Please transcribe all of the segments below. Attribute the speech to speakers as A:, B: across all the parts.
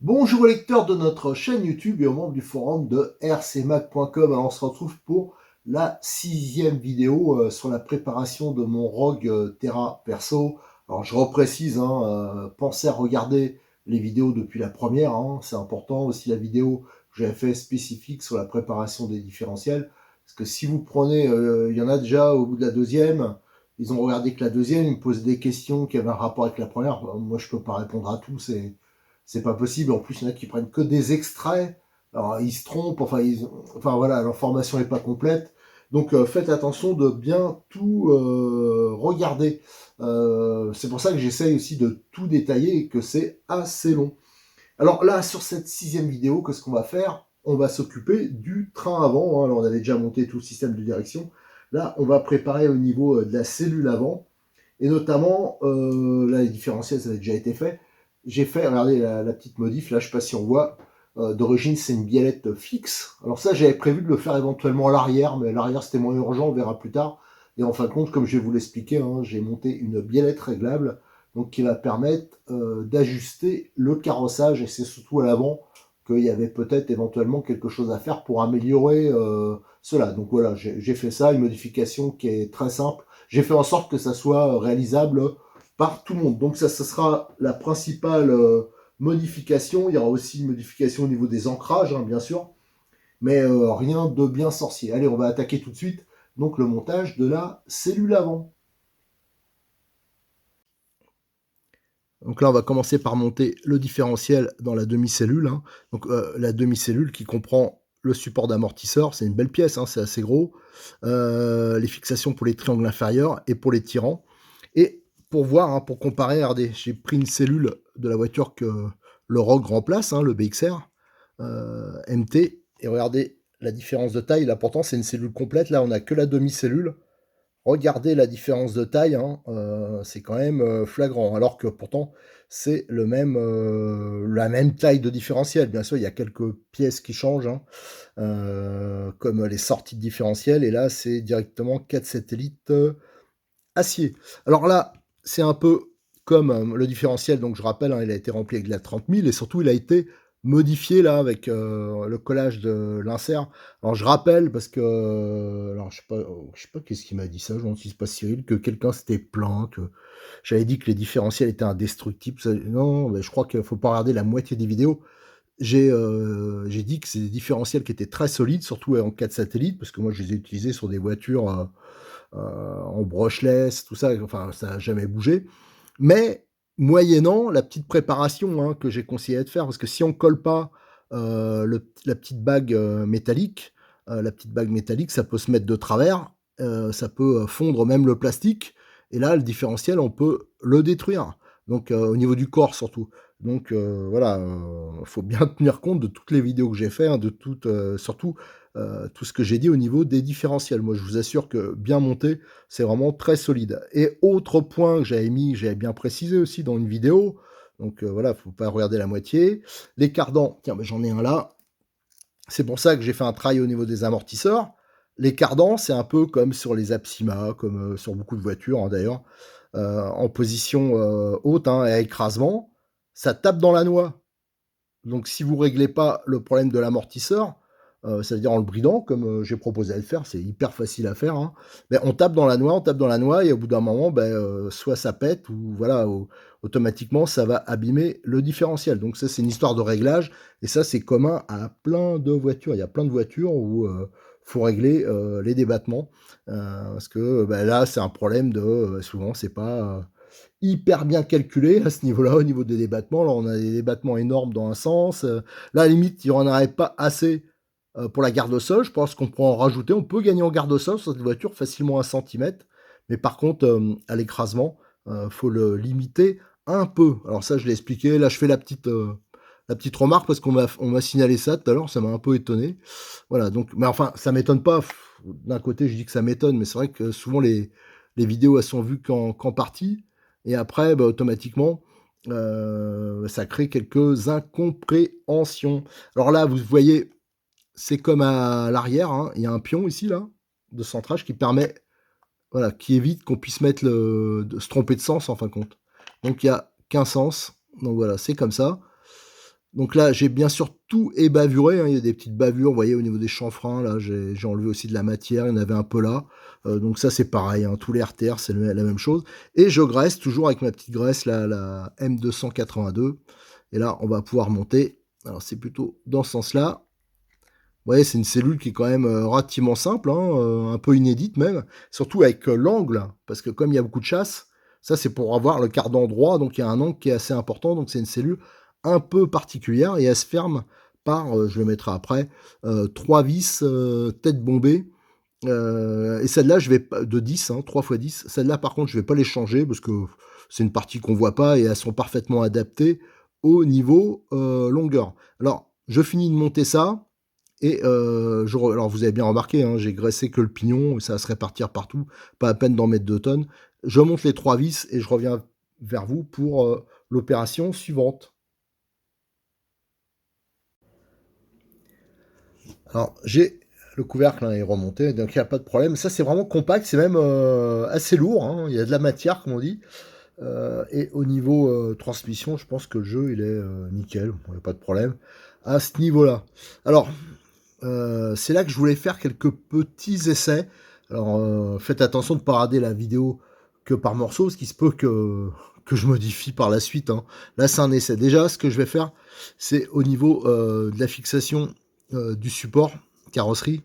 A: Bonjour aux lecteurs de notre chaîne YouTube et aux membres du forum de rcmac.com. Alors on se retrouve pour la 6e vidéo sur la préparation de mon ROG Terra perso. Alors je reprécise, pensez à regarder les vidéos depuis la première, c'est important. Aussi la vidéo que j'avais fait spécifique sur la préparation des différentiels. Parce que si vous prenez, il y en a déjà au bout de la deuxième, ils ont regardé que la deuxième, ils me posent des questions qui avaient un rapport avec la première. Moi je peux pas répondre à tout, c'est pas possible. En plus, il y en a qui prennent que des extraits. Alors, ils se trompent. Enfin voilà, l'information n'est pas complète. Donc, faites attention de bien tout regarder. C'est pour ça que j'essaye aussi de tout détailler et que c'est assez long. Alors là, sur cette 6e vidéo, qu'est-ce qu'on va faire? On va s'occuper du train avant. Alors, on avait déjà monté tout le système de direction. Là, on va préparer au niveau de la cellule avant. Et notamment, là, les différentiels, ça avait déjà été fait. J'ai fait, regardez la petite modif, là, je ne sais pas si on voit, d'origine, c'est une biellette fixe. Alors ça, j'avais prévu de le faire éventuellement à l'arrière, mais à l'arrière, c'était moins urgent, on verra plus tard. Et en fin de compte, comme je vais vous l'expliquer, j'ai monté une biellette réglable, donc qui va permettre d'ajuster le carrossage, et c'est surtout à l'avant qu'il y avait peut-être éventuellement quelque chose à faire pour améliorer cela. Donc voilà, j'ai fait ça, une modification qui est très simple. J'ai fait en sorte que ça soit réalisable par tout le monde. Donc ça sera la principale modification. Il y aura aussi une modification au niveau des ancrages, bien sûr, mais rien de bien sorcier. Allez, on va attaquer tout de suite donc le montage de la cellule avant. Donc là, on va commencer par monter le différentiel dans la demi-cellule. Donc la demi-cellule qui comprend le support d'amortisseur, c'est une belle pièce, c'est assez gros. Les fixations pour les triangles inférieurs et pour les tirants. Et pour voir, pour comparer, regardez, j'ai pris une cellule de la voiture que le ROG remplace, le BXR MT. Et regardez la différence de taille. Là, pourtant, c'est une cellule complète. Là, on n'a que la demi-cellule. Regardez la différence de taille, c'est quand même flagrant. Alors que pourtant, c'est la même taille de différentiel. Bien sûr, il y a quelques pièces qui changent, comme les sorties de différentiel. Et là, c'est directement 4 satellites acier. Alors là, c'est un peu comme le différentiel, donc je rappelle, il a été rempli avec de la 30 000 et surtout il a été modifié là avec le collage de l'insert. Alors je rappelle parce que, alors je sais pas qu'est-ce qui m'a dit ça, je ne sais pas Cyril, que quelqu'un s'était plaint, que j'avais dit que les différentiels étaient indestructibles. Non, mais je crois qu'il faut pas regarder la moitié des vidéos. J'ai dit que c'est des différentiels qui étaient très solides, surtout en 4 satellites, parce que moi je les ai utilisés sur des voitures en brushless, tout ça, enfin ça n'a jamais bougé. Mais moyennant la petite préparation que j'ai conseillé de faire, parce que si on colle pas la petite bague métallique, ça peut se mettre de travers, ça peut fondre même le plastique, et là le différentiel on peut le détruire. Donc au niveau du corps surtout. Donc voilà, faut bien tenir compte de toutes les vidéos que j'ai fait, de toutes, surtout tout ce que j'ai dit au niveau des différentiels. Moi, je vous assure que bien monté, c'est vraiment très solide. Et autre point que j'avais bien précisé aussi dans une vidéo, donc voilà, faut pas regarder la moitié. Les cardans, tiens, j'en ai un là. C'est pour ça que j'ai fait un travail au niveau des amortisseurs. Les cardans, c'est un peu comme sur les Apsima, comme sur beaucoup de voitures d'ailleurs, en position haute et à écrasement. Ça tape dans la noix. Donc si vous réglez pas le problème de l'amortisseur, c'est-à-dire en le bridant comme, j'ai proposé à le faire, c'est hyper facile à faire, on tape dans la noix et au bout d'un moment, soit ça pète ou voilà, automatiquement ça va abîmer le différentiel. Donc ça, c'est une histoire de réglage et ça, c'est commun à plein de voitures. Il y a plein de voitures où, faut régler, les débattements, parce que, là, c'est un problème de, souvent c'est pas, hyper bien calculé à ce niveau-là, au niveau des débattements. Là, on a des débattements énormes dans un sens. Là, à la limite, il n'y en aurait pas assez pour la garde au sol. Je pense qu'on pourrait en rajouter. On peut gagner en garde au sol sur cette voiture facilement 1 centimètre. Mais par contre, à l'écrasement, faut le limiter un peu. Alors ça, je l'ai expliqué. Là, je fais la petite remarque parce on m'a signalé ça tout à l'heure. Ça m'a un peu étonné. Voilà. Donc, mais enfin, ça m'étonne pas. D'un côté, je dis que ça m'étonne, mais c'est vrai que souvent les vidéos, elles sont vues qu'en partie. Et après, automatiquement, ça crée quelques incompréhensions. Alors là, vous voyez, c'est comme à l'arrière, il y a un pion ici, là, de centrage qui permet, voilà, qui évite qu'on puisse mettre se tromper de sens en fin de compte. Donc il y a qu'un sens. Donc voilà, c'est comme ça. Donc là, j'ai bien sûr tout ébavuré, hein. Il y a des petites bavures, vous voyez, au niveau des chanfreins, là, j'ai enlevé aussi de la matière, il y en avait un peu là. Donc ça, c'est pareil, hein, tous les RTR, c'est la même chose. Et je graisse toujours avec ma petite graisse, la M282. Et là, on va pouvoir monter. Alors, c'est plutôt dans ce sens-là. Vous voyez, c'est une cellule qui est quand même relativement simple, hein, un peu inédite même. Surtout avec l'angle, parce que comme il y a beaucoup de chasse, ça, c'est pour avoir le cardan droit. Donc, il y a un angle qui est assez important. Donc, c'est une cellule un peu particulière et elle se ferme par, je le mettrai après, 3 vis tête bombée. Et celle-là, je vais pas de 10, hein, 3 fois 10. Celle-là, par contre, je vais pas les changer parce que c'est une partie qu'on voit pas et elles sont parfaitement adaptées au niveau longueur. Alors, je finis de monter ça et alors vous avez bien remarqué, hein, j'ai graissé que le pignon, ça va se répartir partout, pas à peine d'en mettre 2 tonnes. Je monte les 3 vis et je reviens vers vous pour l'opération suivante. Alors, j'ai le couvercle, hein, est remonté, donc il n'y a pas de problème. Ça, c'est vraiment compact, c'est même assez lourd, hein. Il y a de la matière, comme on dit. Et au niveau transmission, je pense que le jeu, il est nickel, il n'y a pas de problème à ce niveau-là. Alors, c'est là que je voulais faire quelques petits essais. Alors, faites attention de ne pas regarder la vidéo que par morceaux, parce qu'il se peut que je modifie par la suite, hein. Là, c'est un essai. Déjà, ce que je vais faire, c'est au niveau de la fixation du support carrosserie.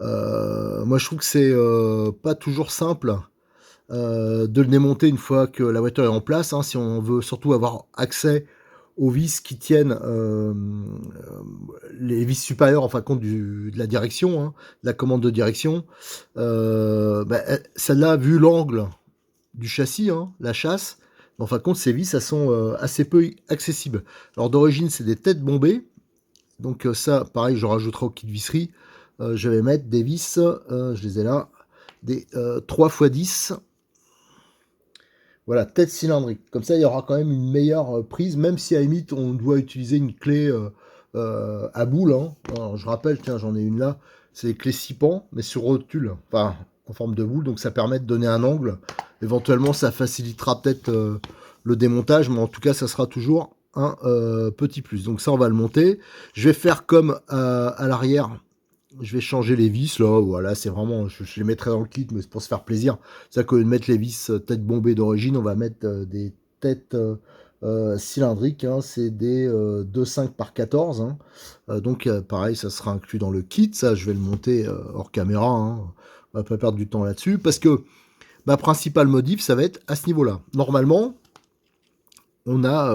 A: Moi, je trouve que c'est pas toujours simple de le démonter une fois que la voiture est en place, hein, si on veut surtout avoir accès aux vis qui tiennent les vis supérieures en fin de compte de la direction, hein, de la commande de direction. Celle-là, vu l'angle du châssis, hein, la chasse, en fin de compte, ces vis, elles sont assez peu accessibles. Alors d'origine, c'est des têtes bombées. Donc ça, pareil, je rajouterai au kit visserie. Je vais mettre des vis, je les ai là, des 3 x 10. Voilà, tête cylindrique. Comme ça, il y aura quand même une meilleure prise, même si à la limite, on doit utiliser une clé à boule, hein. Alors, je rappelle, tiens, j'en ai une là. C'est les clés 6 pans, mais sur rotule, enfin, en forme de boule. Donc, ça permet de donner un angle. Éventuellement, ça facilitera peut-être le démontage, mais en tout cas, ça sera toujours un petit plus. Donc, ça, on va le monter. Je vais faire comme à l'arrière. Je vais changer les vis là, voilà, c'est vraiment, je les mettrai dans le kit, mais c'est pour se faire plaisir. C'est qu'au lieu de mettre les vis tête bombée d'origine, on va mettre des têtes cylindriques, hein, c'est des 2,5 par 14, hein. Donc pareil, ça sera inclus dans le kit, ça je vais le monter hors caméra, hein. On va pas perdre du temps là-dessus, parce que ma principale modif, ça va être à ce niveau-là. Normalement, on a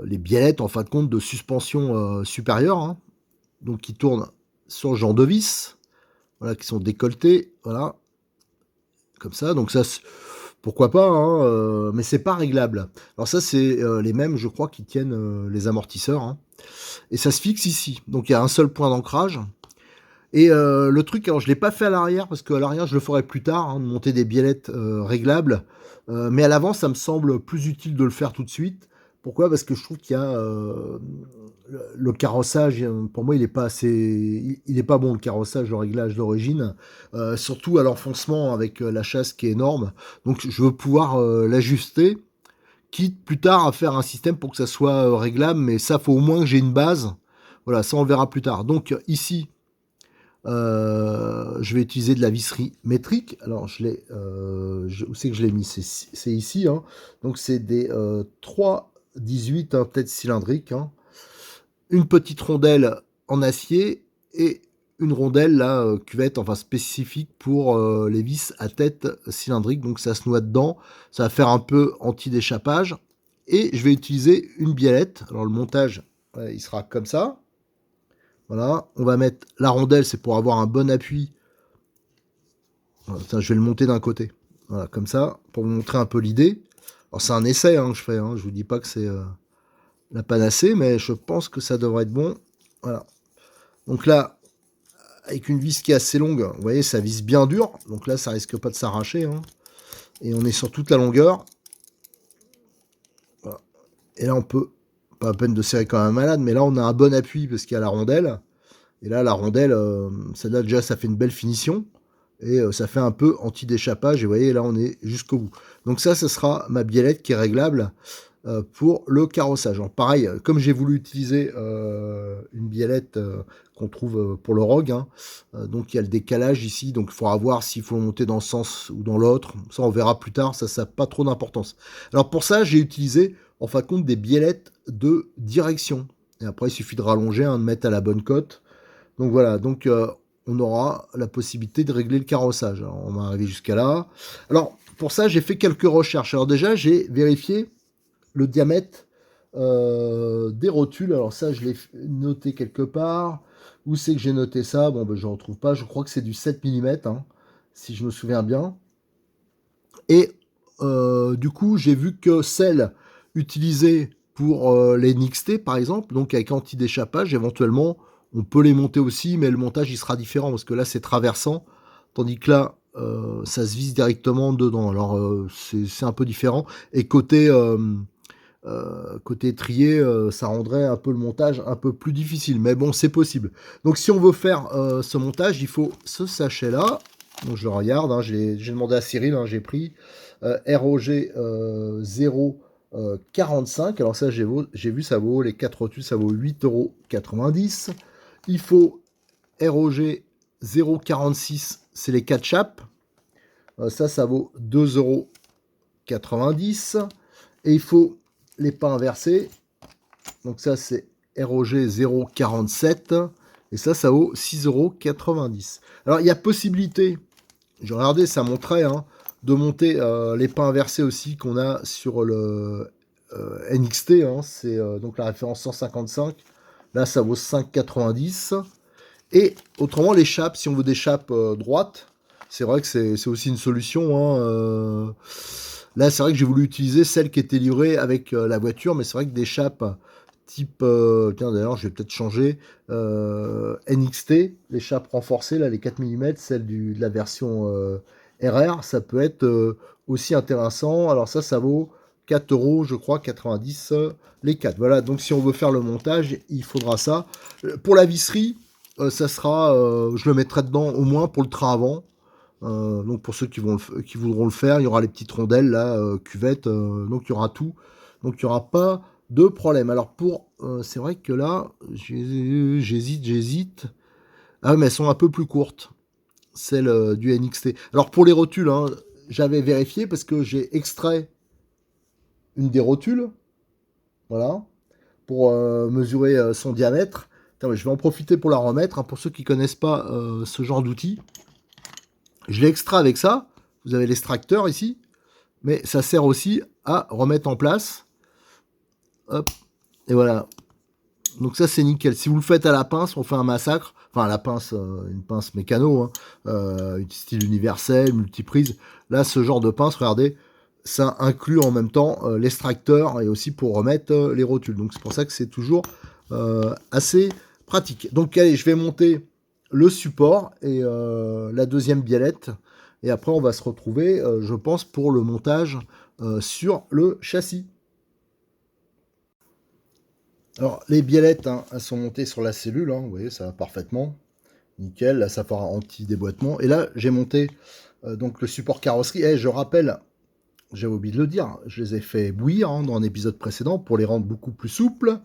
A: les biellettes en fin de compte de suspension supérieure, hein, donc qui tournent sur le genre de vis, voilà, qui sont décolletés, voilà, comme ça. Donc ça, pourquoi pas, hein, mais c'est pas réglable. Alors ça, c'est les mêmes, je crois, qui tiennent les amortisseurs, hein. Et ça se fixe ici. Donc il y a un seul point d'ancrage. Et le truc, alors je l'ai pas fait à l'arrière, parce qu'à l'arrière, je le ferai plus tard, hein, de monter des biellettes réglables. Mais à l'avant, ça me semble plus utile de le faire tout de suite. Pourquoi? Parce que je trouve qu'il y a le carrossage, pour moi, il est pas assez, il est pas bon le carrossage, le réglage d'origine, surtout à l'enfoncement avec la chasse qui est énorme. Donc, je veux pouvoir l'ajuster, quitte plus tard à faire un système pour que ça soit réglable, mais ça, faut au moins que j'ai une base. Voilà, ça on le verra plus tard. Donc ici, je vais utiliser de la visserie métrique. Alors, où c'est que je l'ai mis? C'est ici, hein. Donc, c'est des 3,18, hein, tête cylindrique, hein. Une petite rondelle en acier et une rondelle là, cuvette, enfin spécifique pour les vis à tête cylindrique. Donc, ça se noie dedans. Ça va faire un peu anti-déchappage. Et je vais utiliser une biellette. Alors, le montage, il sera comme ça. Voilà, on va mettre la rondelle, c'est pour avoir un bon appui. Voilà, je vais le monter d'un côté. Voilà, comme ça, pour vous montrer un peu l'idée. Alors c'est un essai hein, que je fais, hein. Je vous dis pas que c'est la panacée, mais je pense que ça devrait être bon. Voilà. Donc là, avec une vis qui est assez longue, vous voyez, ça vise bien dur. Donc là, ça risque pas de s'arracher, hein. Et on est sur toute la longueur. Voilà. Et là, on peut, pas à peine de serrer comme un malade, mais là, on a un bon appui parce qu'il y a la rondelle. Et là, la rondelle, celle-là, déjà, ça fait une belle finition. Et ça fait un peu anti-déchappage. Et vous voyez, là, on est jusqu'au bout. Donc ça, ce sera ma biellette qui est réglable. pour le carrossage. Alors pareil, comme j'ai voulu utiliser, une biellette, qu'on trouve, pour le Rogue, hein, donc il y a le décalage ici, donc il faudra voir s'il faut monter dans ce sens ou dans l'autre. Ça, on verra plus tard, ça a pas trop d'importance. Alors pour ça, j'ai utilisé, en fin de compte, des biellettes de direction et après il suffit de rallonger, hein, de mettre à la bonne cote. Donc voilà, donc on aura la possibilité de régler le carrossage. Alors on va arriver jusqu'à là. Alors pour ça, j'ai fait quelques recherches. Alors déjà, j'ai vérifié le diamètre des rotules. Alors ça, je l'ai noté quelque part. Où c'est que j'ai noté ça? Bon, ben, je ne retrouve pas. Je crois que c'est du 7 mm, hein, si je me souviens bien. Et du coup, j'ai vu que celles utilisées pour les NXT, par exemple, donc avec anti-déchappage, éventuellement, on peut les monter aussi, mais le montage, il sera différent, parce que là, c'est traversant, tandis que là, ça se vise directement dedans. Alors, c'est un peu différent. Et côté étrier, ça rendrait un peu le montage un peu plus difficile, mais bon, c'est possible. Donc si on veut faire ce montage, il faut ce sachet-là. Donc je le regarde, hein, j'ai demandé à Cyril, hein, j'ai pris ROG 0,45. Alors ça, j'ai vu, ça vaut, les 4 rotules, ça vaut 8,90 €. Il faut ROG 0,46, c'est les 4 chapes. Ça vaut 2,90 €. Et il faut les pas inversés. Donc ça, c'est ROG 0,47. Et ça vaut 6,90 €. Alors, il y a possibilité, j'ai regardé, ça montrait, hein, de monter les pas inversés aussi qu'on a sur le NXT. Hein, c'est donc la référence 155. Là, ça vaut 5,90 €. Et autrement, les chapes, si on veut des chapes droites, c'est vrai que c'est aussi une solution. Hein, là, c'est vrai que j'ai voulu utiliser celle qui était livrée avec la voiture, mais c'est vrai que des chapes type... tiens, d'ailleurs, je vais peut-être changer. NXT, les chapes renforcées, là, les 4 mm, celle de la version RR, ça peut être aussi intéressant. Alors ça vaut 4 €, je crois, 90 les 4. Voilà, donc si on veut faire le montage, il faudra ça. Pour la visserie, ça sera... je le mettrai dedans au moins pour le train avant. Donc pour ceux qui voudront le faire, il y aura les petites rondelles là, cuvettes, donc il y aura tout. Donc il n'y aura pas de problème. Alors c'est vrai que là, j'hésite. Ah mais elles sont un peu plus courtes, celles du NXT. Alors pour les rotules, hein, j'avais vérifié parce que j'ai extrait une des rotules, voilà, pour mesurer son diamètre. Attends, je vais en profiter pour la remettre, hein, pour ceux qui connaissent pas ce genre d'outil. Je l'ai extrait avec ça. Vous avez l'extracteur ici. Mais ça sert aussi à remettre en place. Hop. Et voilà. Donc ça, c'est nickel. Si vous le faites à la pince, on fait un massacre. Enfin, à la pince, une pince mécano, hein, style universel, multiprise. Là, ce genre de pince, regardez, ça inclut en même temps l'extracteur et aussi pour remettre les rotules. Donc c'est pour ça que c'est toujours assez pratique. Donc allez, je vais monter le support et la deuxième biellette. Et après, on va se retrouver, je pense, pour le montage sur le châssis. Alors, les biellettes, hein, elles sont montées sur la cellule. Hein, vous voyez, ça va parfaitement. Nickel. Là, ça fera anti-déboîtement. Et là, j'ai monté donc le support carrosserie. Et je rappelle, j'avais oublié de le dire, je les ai fait bouillir, hein, dans un épisode précédent pour les rendre beaucoup plus souples.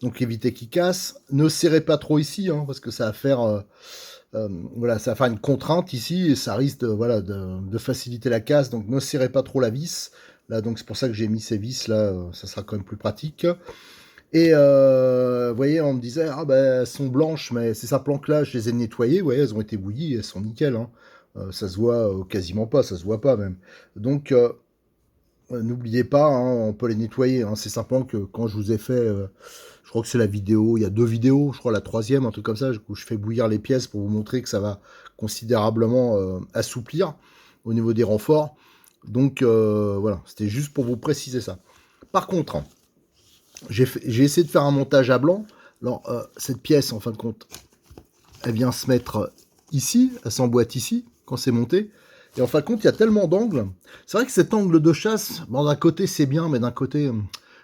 A: Donc, éviter qu'ils cassent. Ne serrez pas trop ici, hein, parce que ça va faire... voilà, ça va faire une contrainte ici et ça risque voilà, de faciliter la casse. Donc ne serrez pas trop la vis. Là, donc c'est pour ça que j'ai mis ces vis là, ça sera quand même plus pratique. Et vous voyez, on me disait, ah ben elles sont blanches, mais ces planques là, je les ai nettoyées, vous voyez, elles ont été bouillies, elles sont nickel. Hein. Ça se voit quasiment pas, ça se voit pas même. Donc n'oubliez pas, hein, on peut les nettoyer. Hein. C'est simplement que quand je vous ai fait, je crois que c'est la vidéo, il y a 2 vidéos, je crois la troisième, un truc comme ça, où je fais bouillir les pièces pour vous montrer que ça va considérablement assouplir au niveau des renforts. Donc voilà, c'était juste pour vous préciser ça. Par contre, j'ai essayé de faire un montage à blanc. Alors cette pièce, en fin de compte, elle vient se mettre ici, elle s'emboîte ici, quand c'est monté. Et en fin de compte, il y a tellement d'angles. C'est vrai que cet angle de chasse, bon, d'un côté c'est bien, mais d'un côté,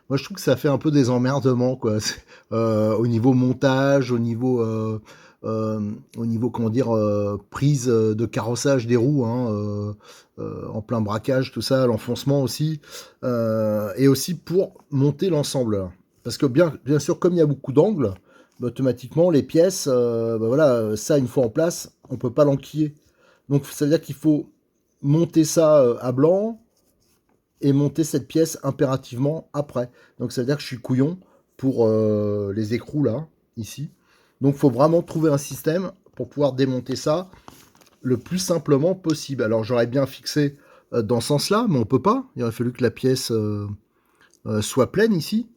A: moi je trouve que ça fait un peu des emmerdements, quoi. Au niveau montage, au niveau au niveau, comment dire, prise, de carrossage des roues, hein, en plein braquage, tout ça, l'enfoncement aussi, et aussi pour monter l'ensemble, là. Parce que bien sûr, comme il y a beaucoup d'angles, bah, automatiquement les pièces, bah, voilà, ça une fois en place, on peut pas l'enquiller. Donc ça veut dire qu'il faut monter ça, à blanc et monter cette pièce impérativement après. Donc ça veut dire que je suis couillon pour, les écrous là, ici. Donc faut vraiment trouver un système pour pouvoir démonter ça le plus simplement possible. Alors j'aurais bien fixé, dans ce sens-là, mais on peut pas. Il aurait fallu que la pièce, soit pleine ici.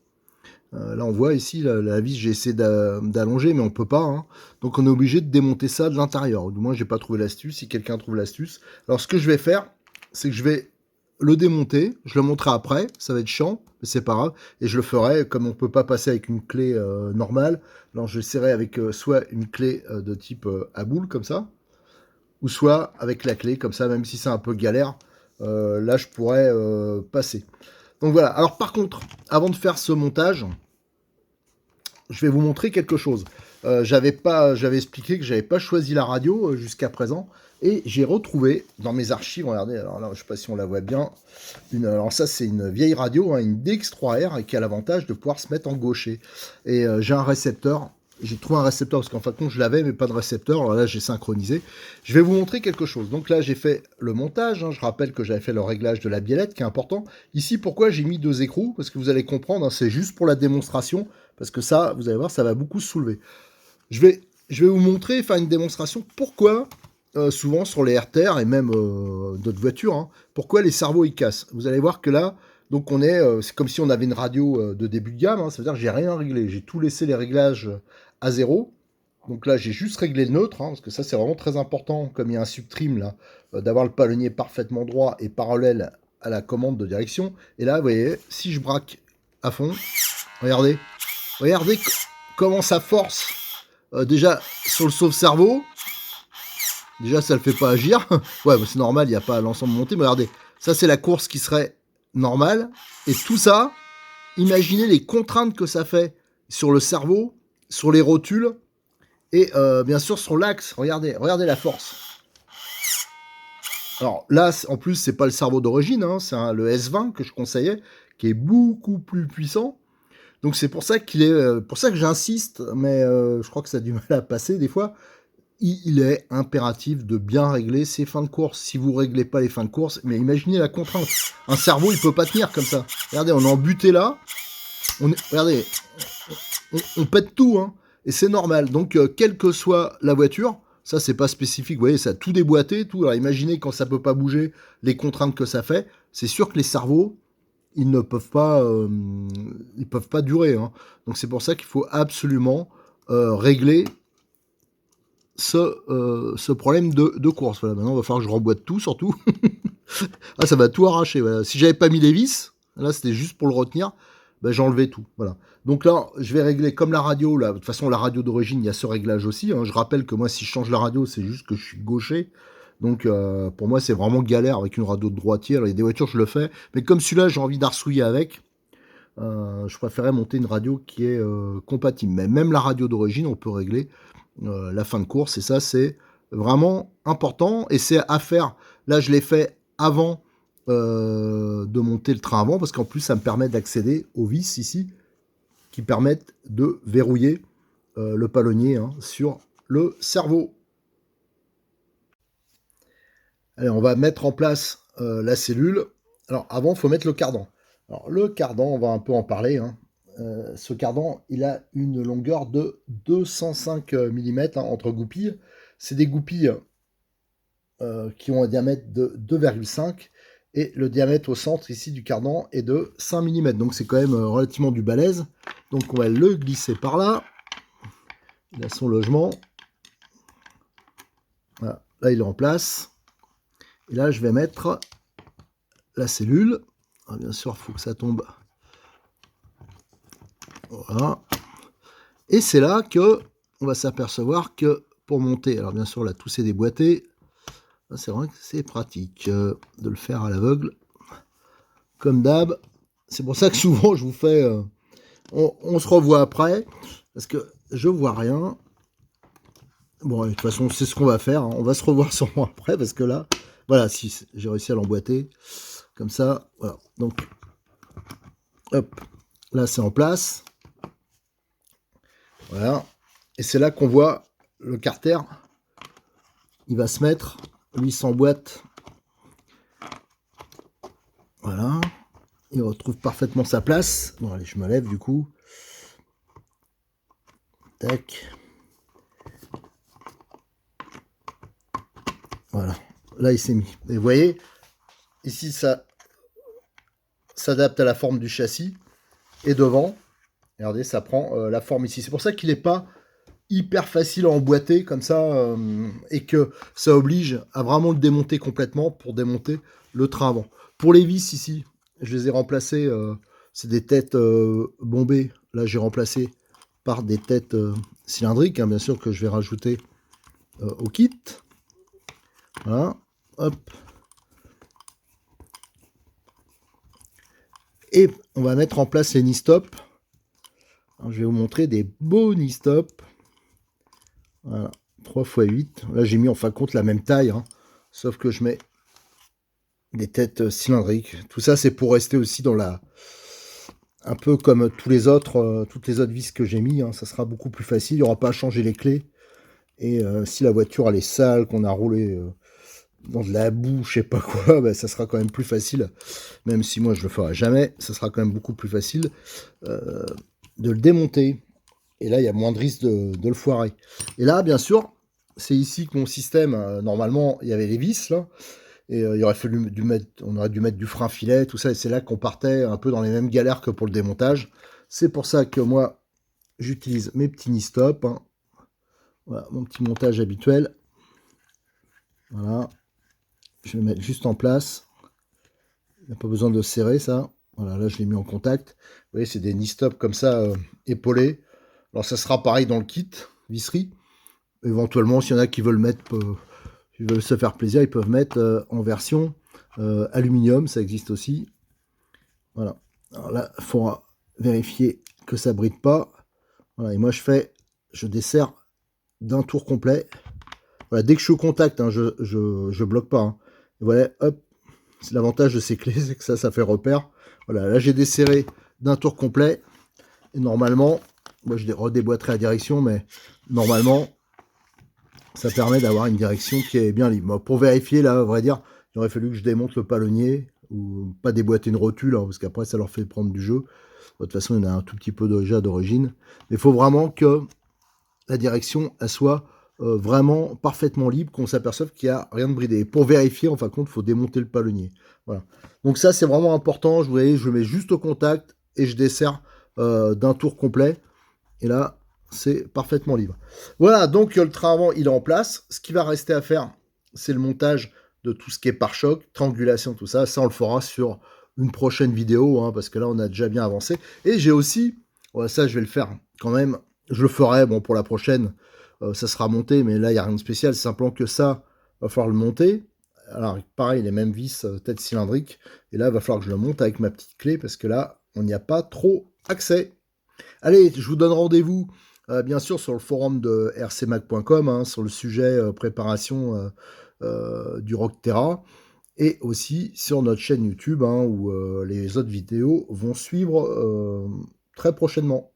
A: Là on voit ici la vis, j'ai essayé d'allonger, mais on peut pas, hein. Donc on est obligé de démonter ça de l'intérieur. Du moins j'ai pas trouvé l'astuce. Si quelqu'un trouve l'astuce. Alors ce que je vais faire, c'est que je vais le démonter, je le montrerai après, ça va être chiant, mais c'est pas grave, et je le ferai, comme on peut pas passer avec une clé normale, alors je essaierai avec soit une clé de type à boule, comme ça, ou soit avec la clé, comme ça, même si c'est un peu galère, là je pourrais passer. Donc voilà, alors par contre, avant de faire ce montage, je vais vous montrer quelque chose. J'avais expliqué que j'avais pas choisi la radio jusqu'à présent, et j'ai retrouvé dans mes archives, regardez, alors là, je sais pas si on la voit bien, alors ça c'est une vieille radio, hein, une DX3R, et qui a l'avantage de pouvoir se mettre en gaucher. Et j'ai un récepteur, j'ai trouvé un récepteur, parce qu'en fin de compte je l'avais, mais pas de récepteur, alors là j'ai synchronisé. Je vais vous montrer quelque chose. Donc là j'ai fait le montage, hein, je rappelle que j'avais fait le réglage de la biellette, qui est important. Ici, pourquoi j'ai mis 2 écrous? Parce que vous allez comprendre, hein, c'est juste pour la démonstration, parce que ça, vous allez voir, ça va beaucoup se soulever. Je vais vous montrer, faire une démonstration, pourquoi, souvent sur les RTR et même d'autres voitures, hein, pourquoi les cerveaux ils cassent. Vous allez voir que là, donc c'est comme si on avait une radio de début de gamme, hein, ça veut dire que j'ai rien réglé, j'ai tout laissé les réglages à zéro. Donc là, j'ai juste réglé le neutre, hein, parce que ça c'est vraiment très important, comme il y a un subtrim là, d'avoir le palonnier parfaitement droit et parallèle à la commande de direction. Et là, vous voyez, si je braque à fond, regardez, regardez comment ça force. Déjà, sur le sauve-cerveau, déjà, ça le fait pas agir. Ouais, bah, c'est normal, il n'y a pas l'ensemble monté. Mais regardez, ça, c'est la course qui serait normale. Et tout ça, imaginez les contraintes que ça fait sur le cerveau, sur les rotules et bien sûr sur l'axe. Regardez, regardez la force. Alors là, en plus, c'est pas le cerveau d'origine, hein, c'est le S20 que je conseillais, qui est beaucoup plus puissant. Donc c'est pour ça pour ça que j'insiste, mais je crois que ça a du mal à passer des fois. Il est impératif de bien régler ses fins de course. Si vous réglez pas les fins de course, mais imaginez la contrainte. Un cerveau, il peut pas tenir comme ça. Regardez, on est embuté là. Regardez, on pète tout, hein. Et c'est normal. Donc, quelle que soit la voiture, ça c'est pas spécifique. Vous voyez, ça a tout déboîté, tout. Alors imaginez quand ça peut pas bouger, les contraintes que ça fait. C'est sûr que les cerveaux, ils ne peuvent pas, ils peuvent pas durer, hein. Donc c'est pour ça qu'il faut absolument régler ce problème de course. Voilà, maintenant, il va falloir que je remboîte tout, surtout. Ah, ça va tout arracher. Voilà. Si j'avais pas mis les vis, là, c'était juste pour le retenir, ben, j'enlevais tout. Voilà. Donc là, je vais régler comme la radio. Là. De toute façon, la radio d'origine, il y a ce réglage aussi, hein. Je rappelle que moi, si je change la radio, c'est juste que je suis gaucher. Donc, pour moi, c'est vraiment galère avec une radio de droitier. Alors, il y a des voitures, je le fais. Mais comme celui-là, j'ai envie d'arsouiller avec. Je préférais monter une radio qui est compatible. Mais même la radio d'origine, on peut régler la fin de course. Et ça, c'est vraiment important. Et c'est à faire. Là, je l'ai fait avant de monter le train avant, parce qu'en plus, ça me permet d'accéder aux vis ici, qui permettent de verrouiller le palonnier, hein, sur le cerveau. Allez, on va mettre en place la cellule. Alors, avant, il faut mettre le cardan. Alors, le cardan, on va un peu en parler, hein. Ce cardan, il a une longueur de 205 mm, hein, entre goupilles. C'est des goupilles qui ont un diamètre de 2,5, et le diamètre au centre ici du cardan est de 5 mm. Donc c'est quand même relativement du balèze. Donc on va le glisser par là. Il a son logement. Voilà. Là il est en place. Et là je vais mettre la cellule. Alors, bien sûr, il faut que ça tombe. Voilà. Et c'est là que on va s'apercevoir que pour monter, alors bien sûr là tout s'est déboîté. C'est vrai que c'est pratique de le faire à l'aveugle, comme d'hab. C'est pour ça que souvent je vous fais... on se revoit après, parce que je vois rien. Bon, de toute façon, c'est ce qu'on va faire, hein. On va se revoir sûrement après parce que là, voilà, si j'ai réussi à l'emboîter comme ça, voilà. Donc, hop, là c'est en place, voilà. Et c'est là qu'on voit le carter, il va se mettre, lui il s'emboîte, voilà. Il retrouve parfaitement sa place. Bon, allez, je me lève du coup. Tac. Voilà. Là, il s'est mis. Et vous voyez, ici, ça s'adapte à la forme du châssis. Et devant, regardez, ça prend la forme ici. C'est pour ça qu'il n'est pas hyper facile à emboîter comme ça. Et que ça oblige à vraiment le démonter complètement pour démonter le train avant. Pour les vis ici, je les ai remplacées. C'est des têtes bombées. Là, j'ai remplacé par des têtes cylindriques, hein, bien sûr, que je vais rajouter au kit. Voilà, hop. Et on va mettre en place les knee stop. Alors, je vais vous montrer des beaux knee stop. Voilà, 3x8. Là, j'ai mis en fin de compte la même taille, hein, sauf que je mets des têtes cylindriques. Tout ça, c'est pour rester aussi dans la... Un peu comme tous les autres, toutes les autres vis que j'ai mis, hein, ça sera beaucoup plus facile. Il n'y aura pas à changer les clés. Et si la voiture elle est sale, qu'on a roulé dans de la boue, je sais pas quoi, bah, ça sera quand même plus facile. Même si moi je le ferai jamais, ça sera quand même beaucoup plus facile de le démonter. Et là, il y a moins de risque de le foirer. Et là, bien sûr, c'est ici que mon système, normalement, il y avait les vis, là. Et il aurait fallu on aurait dû mettre du frein filet, tout ça. Et c'est là qu'on partait un peu dans les mêmes galères que pour le démontage. C'est pour ça que moi, j'utilise mes petits knee stop, hein. Voilà, mon petit montage habituel. Voilà. Je vais le mettre juste en place. Il n'y a pas besoin de serrer ça. Voilà, là je l'ai mis en contact. Vous voyez, c'est des knee stop comme ça, épaulés. Alors ça sera pareil dans le kit, visserie. Éventuellement, s'il y en a qui veulent mettre, qui veulent se faire plaisir, ils peuvent mettre en version aluminium, ça existe aussi. Voilà. Alors là, il faudra vérifier que ça bride pas. Voilà, et moi je desserre d'un tour complet. Voilà, dès que je suis au contact, hein, je bloque pas, hein. Et voilà, hop, c'est l'avantage de ces clés, c'est que ça fait repère. Voilà, là j'ai desserré d'un tour complet. Et normalement, moi je redéboîterai la direction, mais normalement, ça permet d'avoir une direction qui est bien libre. Moi, pour vérifier, là, à vrai dire, il aurait fallu que je démonte le palonnier, ou pas déboîter une rotule, hein, parce qu'après ça leur fait prendre du jeu. De toute façon, il y en a un tout petit peu déjà d'origine. Mais il faut vraiment que la direction, elle soit vraiment parfaitement libre, qu'on s'aperçoive qu'il n'y a rien de bridé. Et pour vérifier, en fin de compte, il faut démonter le palonnier. Voilà. Donc ça, c'est vraiment important. Vous voyez, je le mets juste au contact et je desserre d'un tour complet. Et là, c'est parfaitement libre. Voilà, donc le train avant, il est en place. Ce qui va rester à faire, c'est le montage de tout ce qui est pare-choc, triangulation, tout ça. Ça, on le fera sur une prochaine vidéo, hein, parce que là, on a déjà bien avancé. Et j'ai aussi, ouais, ça, je vais le faire quand même. Je le ferai, bon, pour la prochaine, ça sera monté, mais là, il n'y a rien de spécial. C'est simplement que ça, va falloir le monter. Alors, pareil, les mêmes vis, tête cylindrique. Et là, il va falloir que je le monte avec ma petite clé, parce que là, on n'y a pas trop accès. Allez, je vous donne rendez-vous, bien sûr, sur le forum de rcmac.com, hein, sur le sujet préparation du Rockterra, et aussi sur notre chaîne YouTube, hein, où les autres vidéos vont suivre très prochainement.